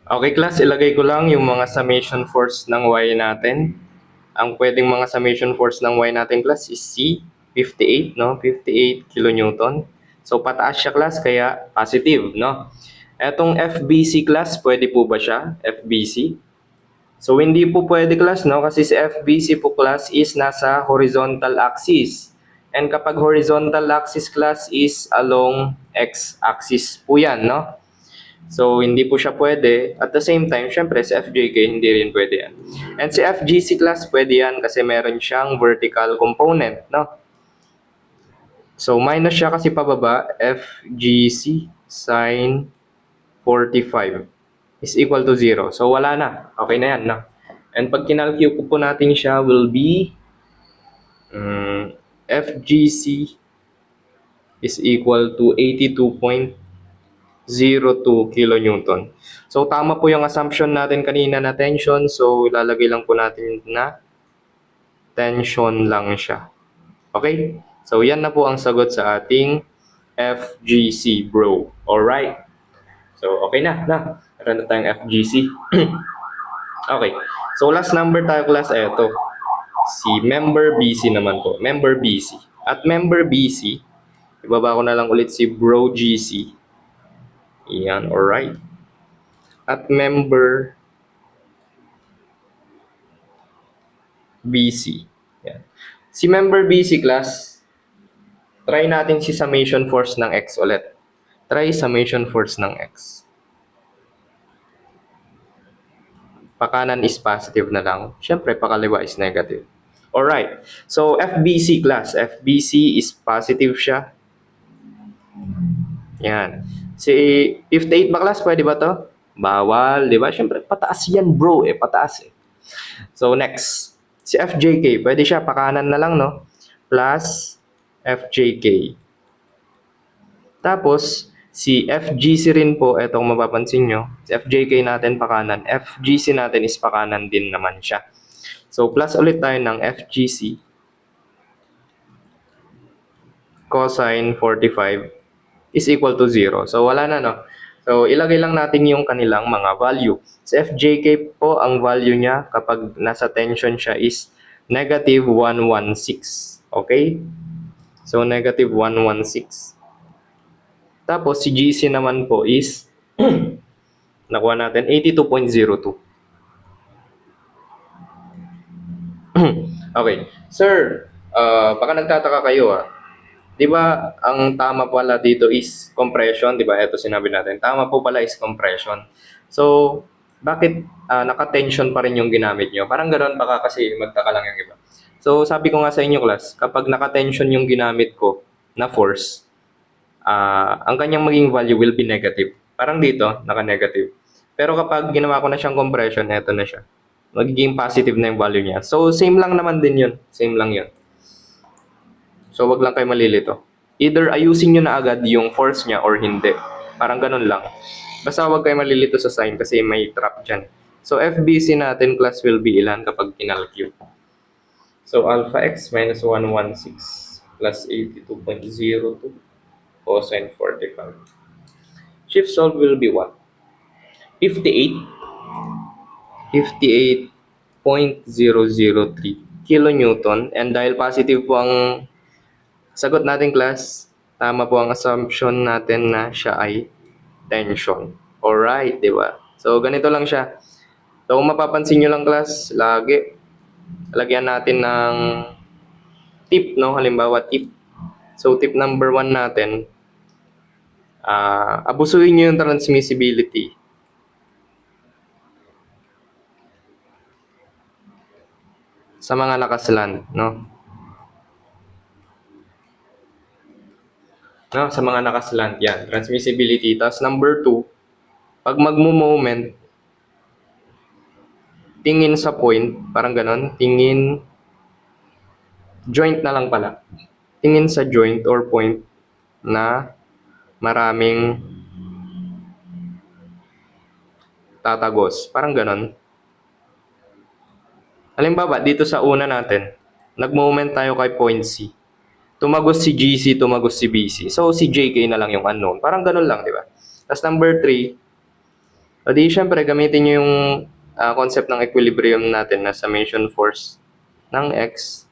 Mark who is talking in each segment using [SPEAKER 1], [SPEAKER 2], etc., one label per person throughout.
[SPEAKER 1] Okay class, ilagay ko lang yung mga summation force ng Y natin. Ang pwedeng mga summation force ng Y natin class is C, 58, no? 58 kilonewton. So pataas siya class, kaya positive, no? Etong FBC class, pwede po ba siya? FBC? So hindi po pwede class, no? Kasi si FBC po class is nasa horizontal axis. And kapag horizontal axis class is along x-axis po yan, no? So, hindi po siya pwede. At the same time, syempre, si FJK, hindi rin pwede yan. And si FGC class, pwede yan kasi meron siyang vertical component, no? So, minus siya kasi pababa, FGC sine 45 is equal to 0. So, wala na. Okay na yan, no? And pag kinalcule po natin siya will be FGC is equal to 82.02 kilonewton. So, tama po yung assumption natin kanina na tension. So, ilalagay lang po natin na tension lang siya. Okay? So, yan na po ang sagot sa ating FGC, bro. Alright? So, okay na. Meron na tayong FGC. Okay. So, last number tayo, class. Eto. Si member BC naman po. Member BC. At member BC, ibaba ko na lang ulit si bro GC. Yan, alright. At member BC. Yan. Si member BC class, try natin si summation force ng X ulit. Try summation force ng X. Pakanan is positive na lang. Siyempre, pakaliwa is negative. Alright. So, FBC class. FBC is positive siya. Yan. Si 58 ba class, pwede ba to? Bawal, di ba? Siyempre, pataas yan bro pataas eh. So, next. Si FJK, pwede siya, pakanan na lang, no? Plus FJK. Tapos, si FGC rin po, etong mapapansin nyo, si FJK natin pakanan, FGC natin is pakanan din naman siya. So, plus ulit tayo ng FGC cosine 45 is equal to 0. So, wala na, no? So, ilagay lang natin yung kanilang mga value. Sa FJK po, ang value niya kapag nasa tension siya is negative 116. Okay? So, negative 116. Tapos, si GC naman po is nakuha natin 82.02. Okay. Sir, baka nagtataka kayo Di ba ang tama pala dito is compression, di ba? Ito sinabi natin. Tama po pala is compression. So, bakit naka-tension pa rin yung ginamit nyo? Parang ganoon baka kasi magtaka lang yung iba. So, sabi ko nga sa inyo class, kapag naka-tension yung ginamit ko na force, ang kanyang maging value will be negative. Parang dito, naka-negative. Pero kapag ginawa ko na siyang compression, eto na siya. Magiging positive na yung value niya. So, same lang naman din yun. Same lang yun. So, wag lang kayo malilito. Either ayusin nyo na agad yung force niya or hindi. Parang ganun lang. Basta wag kayo malilito sa sign kasi may trap dyan. So, FBC natin class will be ilan kapag kinalcule. So, alpha x minus 116 plus 82.02 cosine 45. Shift solve will be what? 58. 58.003 kilonewton. And dahil positive po ang sagot natin class, tama po ang assumption natin na siya ay tension. Alright, di ba? So, ganito lang siya. So, kung mapapansin nyo lang class, lagi, lagyan natin ng tip, no? Halimbawa, tip. So, tip number 1 natin, abusuhin nyo yung transmissibility. Sa mga nakasland, no? No, sa mga nakaslant yan, transmissibility. Tapos number 2, pag magmo-moment, tingin sa point, parang ganon, tingin, joint na lang pala. Tingin sa joint or point na maraming tatagos. Parang ganon. Halimbawa, dito sa una natin, nag-moment tayo kay point C. Tumagos si GC, tumagos si BC. So, si JK na lang yung unknown. Parang ganon lang, di ba? Tapos number 3, O di syempre gamitin niyo yung concept ng equilibrium natin na summation force ng x,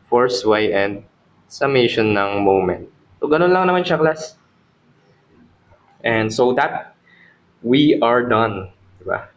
[SPEAKER 1] force y, and summation ng moment. So ganun lang naman siya, class. And so that we are done, diba?